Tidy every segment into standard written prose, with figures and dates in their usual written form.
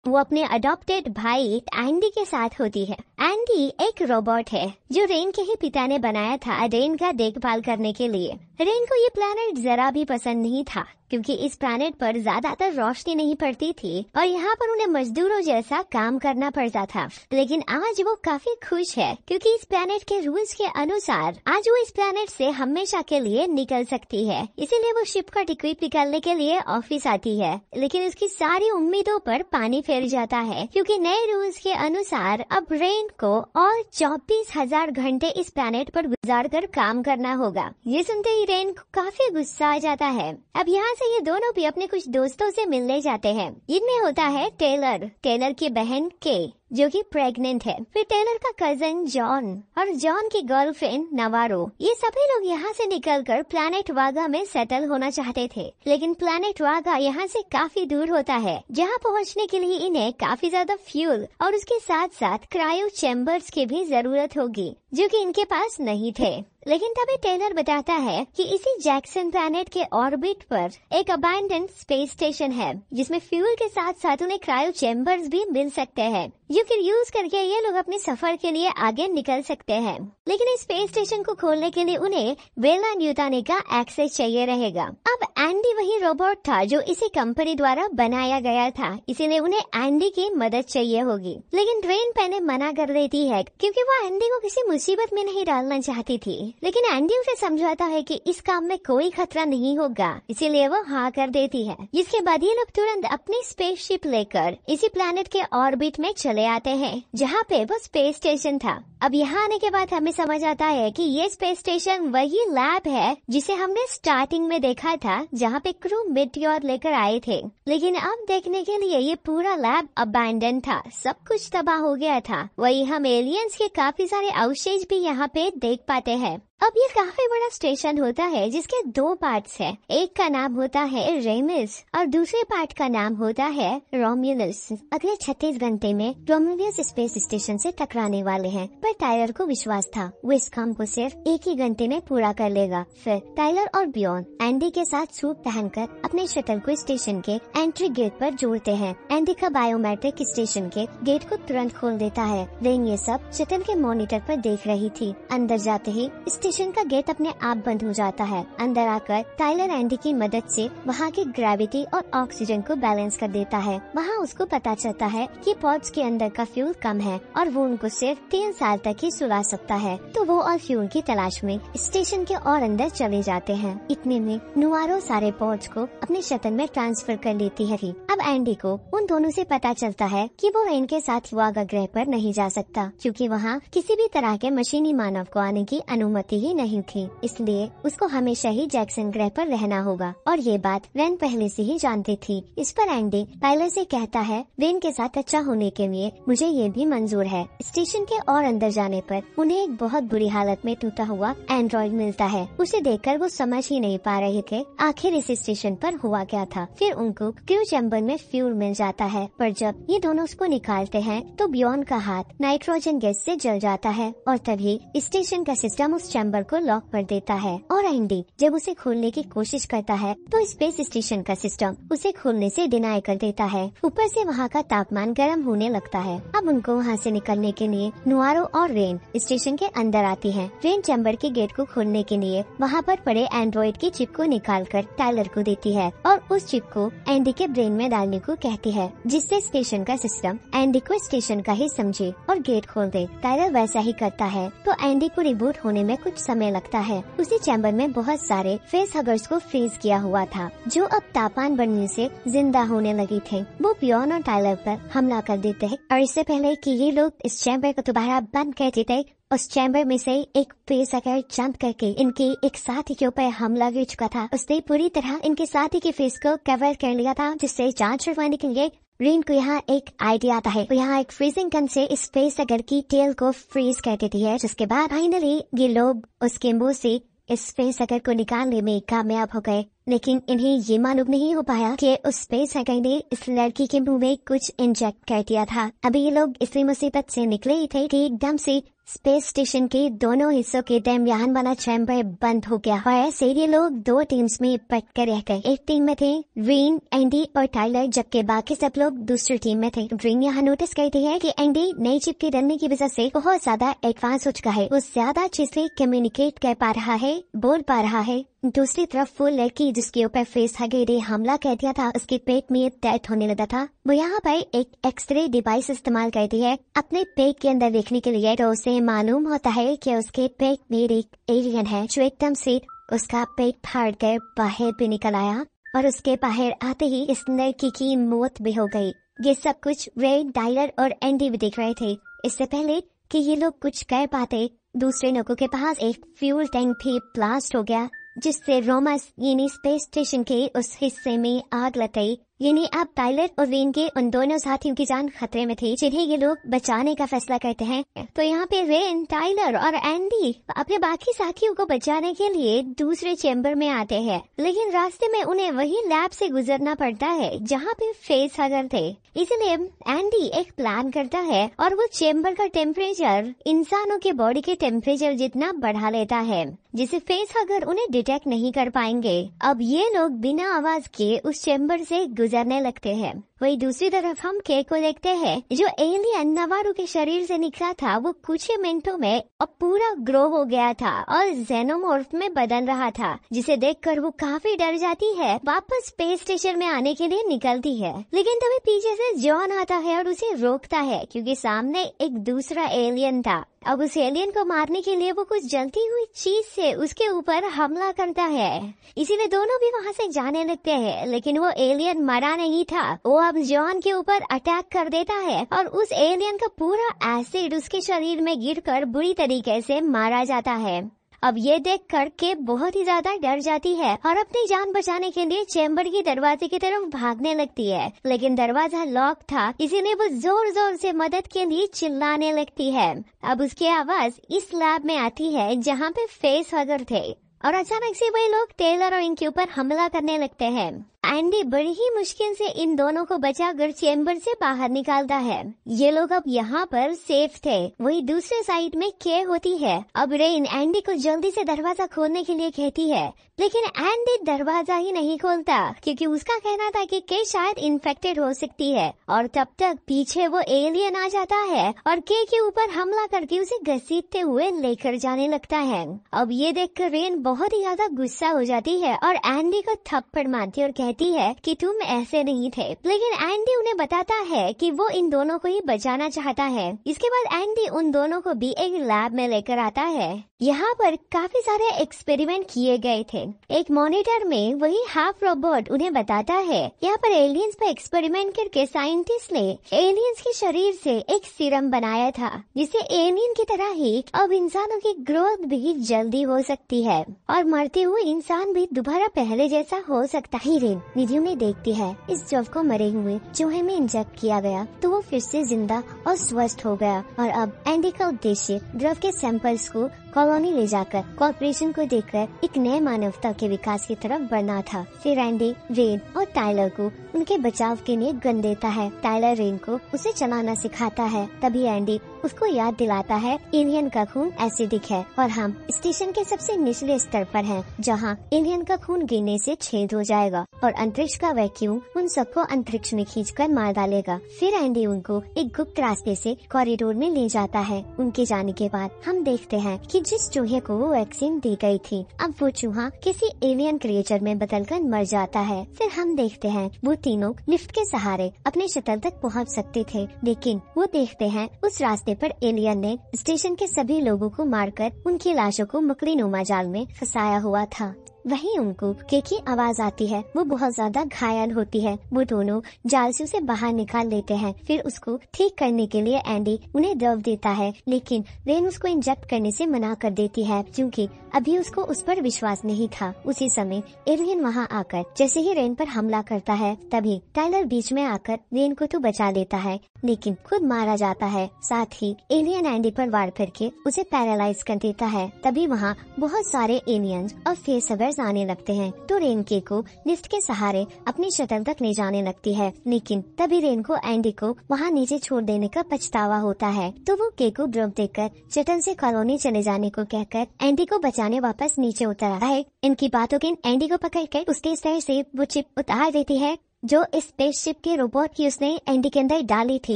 वो अपने अडॉप्टेड भाई एंडी के साथ होती है। एंडी एक रोबोट है जो रेन के ही पिता ने बनाया था रेन का देखभाल करने के लिए। रेन को ये प्लैनेट जरा भी पसंद नहीं था क्योंकि इस प्लैनेट पर ज्यादातर रोशनी नहीं पड़ती थी और यहाँ पर उन्हें मजदूरों जैसा काम करना पड़ता था। लेकिन आज वो काफी खुश है क्योंकि इस प्लैनेट के रूल्स के अनुसार आज वो इस प्लैनेट से हमेशा के लिए निकल सकती है। इसीलिए वो शिप का टिकट निकालने के लिए ऑफिस आती है, लेकिन उसकी सारी उम्मीदों पर पानी फेर जाता है क्योंकि नए रूल्स के अनुसार अब रेन को और 24,000 घंटे इस प्लैनेट पर गुजार कर काम करना होगा। ये सुनते ही रेन को काफी गुस्सा आ जाता है। अब यहाँ से ये दोनों भी अपने कुछ दोस्तों से मिलने जाते हैं। इनमें होता है टेलर की बहन के जो कि प्रेग्नेंट है, फिर टेलर का कजन जॉन और जॉन की गर्लफ्रेंड नवारो। ये सभी लोग यहाँ से निकलकर प्लैनेट वागा में सेटल होना चाहते थे, लेकिन प्लैनेट वागा यहाँ से काफी दूर होता है जहाँ पहुँचने के लिए इन्हें काफी ज्यादा फ्यूल और उसके साथ साथ क्रायो चैम्बर्स की भी जरूरत होगी जो कि इनके पास नहीं थे। लेकिन तभी टेलर बताता है कि इसी जैक्सन प्लैनेट के ऑर्बिट पर एक अबैंडन्ड स्पेस स्टेशन है जिसमें फ्यूल के साथ साथ उन्हें क्रायो चैम्बर्स भी मिल सकते हैं जो कि यूज करके ये लोग अपने सफर के लिए आगे निकल सकते हैं। लेकिन इस स्पेस स्टेशन को खोलने के लिए उन्हें वेला न्यूटानी का एक्सेस चाहिए रहेगा। अब एंडी वही रोबोट था जो इसी कंपनी द्वारा बनाया गया था, इसीलिए उन्हें एंडी की मदद चाहिए होगी। लेकिन रेन पहले मना कर देती है क्योंकि वो एंडी को किसी मुसीबत में नहीं डालना चाहती थी। लेकिन एंडी उसे समझाता है कि इस काम में कोई खतरा नहीं होगा, इसीलिए वो हाँ कर देती है। जिसके बाद ये लोग तुरंत अपनी स्पेसशिप लेकर इसी प्लैनेट के ऑर्बिट में चले आते हैं जहाँ पे वो स्पेस स्टेशन था। अब यहाँ आने के बाद हमें समझ आता है कि ये स्पेस स्टेशन वही लैब है जिसे हमने स्टार्टिंग में देखा था जहाँ पे क्रू मेटियोर लेकर आए थे। लेकिन अब देखने के लिए ये पूरा लैब अबैंडन था, सब कुछ तबाह हो गया था। वही हम एलियंस के काफी सारे अवशेष भी यहाँ पे देख पाते हैं। अब ये काफी बड़ा स्टेशन होता है जिसके 2 पार्ट्स हैं। एक का नाम होता है रेमिस और दूसरे पार्ट का नाम होता है रोम्यूलस। अगले 36 घंटे में रोम्यूलस स्पेस स्टेशन से टकराने वाले हैं, पर टाइलर को विश्वास था वो इस काम को सिर्फ 1 ही घंटे में पूरा कर लेगा। फिर टाइलर और बियॉन एंडी के साथ सूट पहनकर अपने शटल को स्टेशन के एंट्री गेट पर जोड़ते हैं। एंडी का बायोमेट्रिक स्टेशन के गेट को तुरंत खोल देता है। रेन ये सब शटल के मॉनिटर पर देख रही थी। अंदर जाते ही स्टेशन का गेट अपने आप बंद हो जाता है। अंदर आकर टाइलर एंडी की मदद से वहाँ की ग्रेविटी और ऑक्सीजन को बैलेंस कर देता है। वहाँ उसको पता चलता है कि पॉड्स के अंदर का फ्यूल कम है और वो उनको सिर्फ 3 साल तक ही सुला सकता है। तो वो और फ्यूल की तलाश में स्टेशन के और अंदर चले जाते हैं। इतने में नुआरो सारे पॉड्स को अपने शटल में ट्रांसफर कर लेती है। अब एंडी को उन दोनों से पता चलता है कि वो रेन के साथ वागा ग्रह पर नहीं जा सकता क्योंकि वहाँ किसी भी तरह के मशीनी मानव को आने की अनुमति ही नहीं थी, इसलिए उसको हमेशा ही जैक्सन ग्रह पर रहना होगा। और ये बात रेन पहले से ही जानती थी। इस पर एंडी टाइलर से कहता है रेन के साथ अच्छा होने के लिए मुझे ये भी मंजूर है। स्टेशन के और अंदर जाने पर उन्हें एक बहुत बुरी हालत में टूटा हुआ एंड्रॉइड मिलता है। उसे देखकर वो समझ ही नहीं पा रहे थे आखिर इस स्टेशन पर हुआ क्या था। फिर उनको क्रू चैम्बर में फ्यूल मिल जाता है, पर जब ये दोनों उसको निकालते हैं तो बियॉन का हाथ नाइट्रोजन गैस से जल जाता है और तभी स्टेशन का सिस्टम उस चैम्बर को लॉक कर देता है। और एंडी जब उसे खोलने की कोशिश करता है तो स्पेस स्टेशन का सिस्टम उसे खोलने से डिनाई कर देता है। ऊपर से वहाँ का तापमान गर्म होने लगता है। अब उनको वहाँ से निकलने के लिए नुआरो और रेन स्टेशन के अंदर आती है। रेन चैम्बर के गेट को खोलने के लिए वहाँ पर पड़े एंड्रॉइड की चिप को निकालकर टाइलर को देती है और उस चिप को एंडी के ब्रेन में डालने को कहती है, जिससे स्टेशन का सिस्टम एंडी को स्टेशन का ही समझे और गेट खोल दे। टाइलर वैसा ही करता है तो एंडी को रिबूट होने में कुछ समय लगता है। उसी चैम्बर में बहुत सारे फेस हगर्स को फ्रीज किया हुआ था जो अब तापमान बढ़ने से जिंदा होने लगी थे। वो बियॉन और टाइलर पर हमला कर देते हैं और इससे पहले कि ये लोग इस चैम्बर को दोबारा बंद कर देते उस चैम्बर में से एक फेस हगर जंप करके इनके एक साथी के ऊपर हमला कर चुका था। उसने पूरी तरह इनके साथी के फेस को कवर कर लिया था, जिससे जांच करवाने के लिए रेन को यहाँ एक आइडिया आता है। वो यहाँ एक फ्रीजिंग गन से इस फेस हगर की टेल को फ्रीज कर देती है, जिसके बाद फाइनली ये लोग उसके मुंह से इस फेस हगर को निकालने में कामयाब हो गए। लेकिन इन्हें ये मालूम नहीं हो पाया कि उस फेस हगर ने इस लड़की के मुंह में कुछ इंजेक्ट कर दिया था। अभी ये लोग इसी मुसीबत से निकले ही थे कि एकदम से स्पेस स्टेशन के दोनों हिस्सों के दरमियान वाला चैम्बर बंद हो गया और ऐसे ये लोग 2 टीम्स में बट कर रह गए। एक टीम में थे रेन, एंडी और टाइलर, जबकि बाकी सब लोग दूसरी टीम में थे। रेन यहाँ नोटिस करती है कि एंडी नई चिप के डरने की वजह से बहुत ज्यादा एडवांस हो चुका है। वो ज्यादा अच्छे से कम्युनिकेट कर पा रहा है, बोल पा रहा है। दूसरी तरफ वो लड़की जिसके ऊपर फेस हगे ने हमला कर दिया था, उसके पेट में दर्द होने लगा था। वो यहाँ पर एक एक्सरे डिवाइस इस्तेमाल करती है अपने पेट के अंदर देखने के लिए, तो उसे मालूम होता है कि उसके पेट में एक एलियन है जो एकदम से उसका पेट फाड़ कर बाहर भी निकल आया और उसके बाहर आते ही इस लड़की की मौत भी हो गई। ये सब कुछ रेन, टाइलर और एंडी भी देख रहे थे। इससे पहले कि ये लोग कुछ कर पाते, दूसरे लोगों के पास एक फ्यूल टैंक भी ब्लास्ट हो गया, जिससे रोमस यानी स्पेस स्टेशन के उस हिस्से में आग लग गई। यानी अब टाइलर और रेन के उन दोनों साथियों की जान खतरे में थी, जिन्हें ये लोग बचाने का फैसला करते हैं। तो यहाँ पे रेन, टाइलर और एंडी अपने बाकी साथियों को बचाने के लिए दूसरे चैम्बर में आते हैं, लेकिन रास्ते में उन्हें वही लैब से गुजरना पड़ता है जहाँ पे फेस हगर थे। इसलिए एंडी एक प्लान करता है और वो चैम्बर का टेम्परेचर इंसानों के बॉडी के टेम्परेचर जितना बढ़ा लेता है, जिसे फेस हगर उन्हें डिटेक्ट नहीं कर पाएंगे। अब ये लोग बिना आवाज के उस चैम्बर से गुजरने लगते हैं। वही दूसरी तरफ हम के को देखते हैं, जो एलियन नवारू के शरीर से निकला था वो कुछ ही मिनटों में अब पूरा ग्रो हो गया था और जेनोमॉर्फ में बदल रहा था, जिसे देखकर वो काफी डर जाती है। वापस स्पेस स्टेशन में आने के लिए निकलती है, लेकिन तभी पीछे से जॉन आता है और उसे रोकता है, क्योंकि सामने एक दूसरा एलियन था। अब उस एलियन को मारने के लिए वो कुछ जलती हुई चीज से उसके ऊपर हमला करता है। इसीलिए दोनों भी वहाँ से जाने लगते हैं, लेकिन वो एलियन मरा नहीं था। वो अब जॉन के ऊपर अटैक कर देता है और उस एलियन का पूरा एसिड उसके शरीर में गिरकर बुरी तरीके से मारा जाता है। अब ये देख कर के बहुत ही ज्यादा डर जाती है और अपनी जान बचाने के लिए चैम्बर के दरवाजे की तरफ भागने लगती है, लेकिन दरवाजा लॉक था, इसीलिए वो जोर जोर से मदद के लिए चिल्लाने लगती है। अब उसकी आवाज इस लैब में आती है जहाँ पे फेस हगर थे और अचानक से वही लोग टेलर और इनके ऊपर हमला करने लगते हैं। एंडी बड़ी ही मुश्किल से इन दोनों को बचाकर चैम्बर से बाहर निकालता है। ये लोग अब यहाँ पर सेफ थे। वही दूसरे साइड में के होती है। अब रेन एंडी को जल्दी से दरवाजा खोलने के लिए कहती है, लेकिन एंडी दरवाजा ही नहीं खोलता, क्योंकि उसका कहना था कि के शायद इन्फेक्टेड हो सकती है। और तब तक पीछे वो एलियन आ जाता है और के ऊपर हमला करके उसे घसीटते हुए लेकर जाने लगता है। अब ये देखकर रेन बहुत ही ज्यादा गुस्सा हो जाती है और एंडी को थप्पड़ मारती और कहती है कि तुम ऐसे नहीं थे, लेकिन एंडी उन्हें बताता है कि वो इन दोनों को ही बचाना चाहता है। इसके बाद एंडी उन दोनों को भी एक लैब में लेकर आता है। यहाँ पर काफी सारे एक्सपेरिमेंट किए गए थे। एक मॉनिटर में वही हाफ रोबोट उन्हें बताता है, यहाँ पर एलियंस पर एक्सपेरिमेंट करके साइंटिस्ट ने एलियंस के शरीर से एक सीरम बनाया था, जिससे एलियन की तरह ही अब इंसानों की ग्रोथ भी जल्दी हो सकती है और मरते हुए इंसान भी दोबारा पहले जैसा हो सकता है। रेन वीडियो में देखती है इस जव को मरे हुए चूहे में इंजेक्ट किया गया तो वो फिर से जिंदा और स्वस्थ हो गया और अब एंडी का उद्देश्य द्रव के सैंपल्स को कॉलोनी ले जाकर कॉर्पोरेशन को देखकर एक नए मानवता के विकास की तरफ बढ़ना था। फिर एंडी रेन और टाइलर को उनके बचाव के लिए गन देता है। टाइलर रेन को उसे चलाना सिखाता है। तभी एंडी उसको याद दिलाता है एलियन का खून एसिडिक है और हम स्टेशन के सबसे निचले स्तर पर हैं, जहां एलियन का खून गिरने से छेद हो जाएगा और अंतरिक्ष का वैक्यूम उन सबको अंतरिक्ष में खींचकर मार डालेगा। फिर एंडी उनको एक गुप्त रास्ते से कॉरिडोर में ले जाता है। उनके जाने के बाद हम देखते हैं कि जिस चूहे को वो वैक्सीन दी गई थी, अब वो चूहा किसी एलियन क्रिएचर में बदलकर मर जाता है। फिर हम देखते हैं वो तीनों लिफ्ट के सहारे अपने शटल तक पहुंच सकते थे, लेकिन वो देखते हैं उस रास्ते पर एलियन ने स्टेशन के सभी लोगों को मारकर उनकी लाशों को मकड़ीनुमा जाल में फंसाया हुआ था। वहीं उनको के की आवाज आती है। वो बहुत ज्यादा घायल होती है। वो दोनों जाल से उसे बाहर निकाल लेते हैं। फिर उसको ठीक करने के लिए एंडी उन्हें दर्द देता है, लेकिन रेन उसको इंजेक्ट करने से मना कर देती है, क्योंकि अभी उसको उस पर विश्वास नहीं था। उसी समय एलियन वहां आकर जैसे ही रेन पर हमला करता है, तभी टाइलर बीच में आकर रेन को तो बचा लेता है, लेकिन खुद मारा जाता है। साथ ही एलियन एंडी पर वार करके उसे पैरालाइज कर देता है। तभी वहाँ बहुत सारे एलियंस और फेसहगर्स मैसेजेस आने लगते हैं। तो रेन के को लिफ्ट के सहारे अपनी शटल तक ले जाने लगती है, लेकिन तभी रेन को एंडी को वहाँ नीचे छोड़ देने का पछतावा होता है। तो वो के को ड्रॉप देकर शटल से कॉलोनी चले जाने को कहकर एंडी को बचाने वापस नीचे उतर आता है। इनकी बातों के एंडी को पकड़कर उसके सर से वो चिप उतार देती है जो इस स्पेसशिप के रोबोट की उसने एंडी के अंदर डाली थी।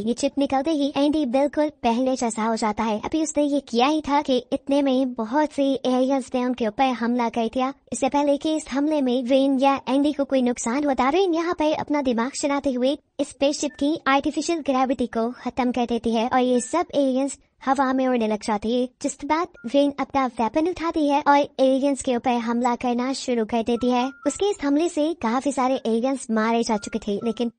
ये चिप निकलते ही एंडी बिल्कुल पहले जैसा हो जाता है। अभी उसने ये किया ही था कि इतने में बहुत सी एलियंस ने उनके ऊपर हमला कर दिया। इससे पहले कि इस हमले में रेन या एंडी को कोई नुकसान होता, रेन यहाँ पर अपना दिमाग चलाते हुए इस स्पेसशिप की आर्टिफिशियल ग्रेविटी को खत्म कर देती है और ये सब एलियंस हवा में उड़ने लग जाती है। जिसके बाद रेन अपना वेपन उठाती है और एलियंस के ऊपर हमला करना शुरू कर देती है। उसके इस हमले से काफी सारे एलियंस मारे जा चुके थे, लेकिन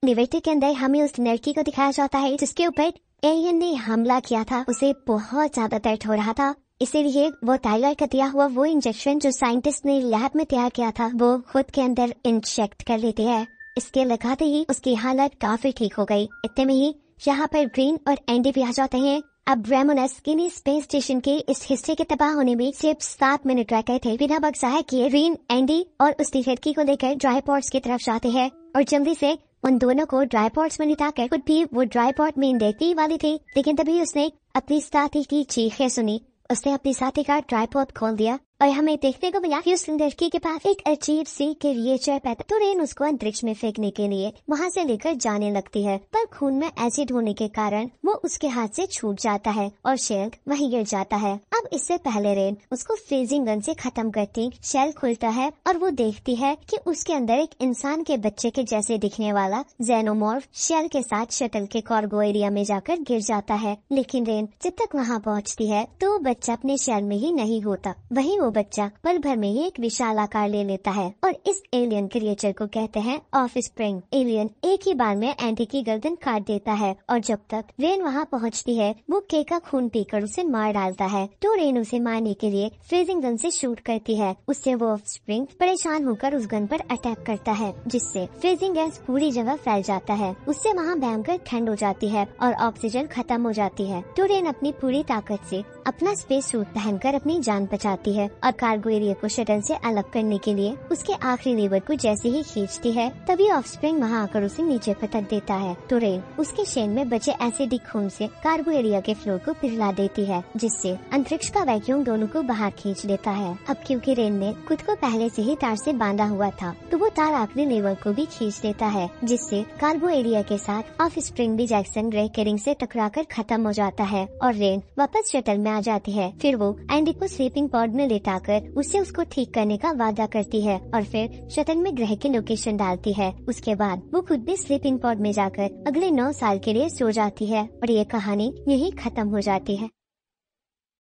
लिबर्टी के अंदर हमें उस लड़की को दिखाया जाता है जिसके ऊपर एलियन ने हमला किया था। उसे बहुत ज्यादा दर्द हो रहा था, इसीलिए वो टाइगर का दिया हुआ वो इंजेक्शन जो साइंटिस्ट ने लैब में तैयार किया था वो खुद के अंदर इंजेक्ट कर लेती है। इसके लगाते ही उसकी हालत काफी ठीक हो गई। इतने में ही यहाँ पर ग्रीन और एंडी भी आ जाते हैं। अब रेमोनस किन्हीं स्पेस स्टेशन के इस हिस्से के तबाह होने में सिर्फ 7 मिनट रह गए थे। बिना वक्त ज़ाया किए ग्रीन एंडी और उसकी लड़की को लेकर ड्राई पॉट्स की तरफ जाते हैं और जल्दी से उन दोनों को ड्राई पॉट्स में लिटाकर खुद भी वो ड्राई पॉट में देखने वाली थी, लेकिन तभी उसने अपनी साथी की चीखें सुनी। उसने अपनी साथी का ट्राइपॉड खोल दिया और हमें देखने को मिला कि उस लड़की के पास एक अजीब सी क्रिएचर पैदा। तो रेन उसको अंतरिक्ष में फेंकने के लिए वहाँ से लेकर जाने लगती है, पर खून में एसिड होने के कारण वो उसके हाथ से छूट जाता है और शेल वहीं गिर जाता है। अब इससे पहले रेन उसको फ्रीजिंग गन से खत्म करती शेल खुलता है और वो देखती है कि उसके अंदर एक इंसान के बच्चे के जैसे दिखने वाला जेनोमॉर्फ शेल के साथ शटल के कार्गो एरिया में जाकर गिर जाता है। लेकिन रेन जब तक वहाँ पहुँचती है तो बच्चा अपने शेल में ही नहीं होता, वहीं वो बच्चा पल भर में ही एक विशाल आकार ले लेता है और इस एलियन क्रिएचर को कहते हैं ऑफस्प्रिंग। एलियन एक ही बार में एंटी की गर्दन काट देता है और जब तक रेन वहाँ पहुँचती है वो के का खून पीकर उसे मार डालता है। तो रेन उसे मारने के लिए फ्रीजिंग गन से शूट करती है। उससे वो ऑफस्प्रिंग परेशान होकर उस गन पर अटैक करता है, जिससे फ्रीजिंग गैस पूरी जगह फैल जाता है। उससे वहाँ भयंकर ठंड हो जाती है और ऑक्सीजन खत्म हो जाती है। तो रेन अपनी पूरी ताकत से अपना स्पेस सूट पहनकर अपनी जान बचाती है और कार्गो एरिया को शटल से अलग करने के लिए उसके आखिरी लीवर को जैसे ही खींचती है तभी ऑफस्प्रिंग वहाँ आकर उसे नीचे पटक देता है। तो रेन उसके शेल में बचे एसिडिक खून से कार्गो एरिया के फ्लोर को पिघला देती है, जिससे अंतरिक्ष का वैक्यूम दोनों को बाहर खींच लेता है। अब क्योंकि रेन ने खुद को पहले से ही तार से बांधा हुआ था तो वो तार आखिरी लीवर को भी खींच देता है, जिससे कार्गो एरिया के साथ ऑफस्प्रिंग भी जैक्सन ग्रे केरिंग से टकराकर खत्म हो जाता है और रेन वापस शटल में आ जाती है। फिर वो एंडी को स्लीपिंग पॉड में लेटाकर उससे उसको ठीक करने का वादा करती है और फिर शटल में ग्रह की लोकेशन डालती है। उसके बाद वो खुद भी स्लीपिंग पॉड में जाकर अगले 9 साल के लिए सो जाती है और ये कहानी यही खत्म हो जाती है।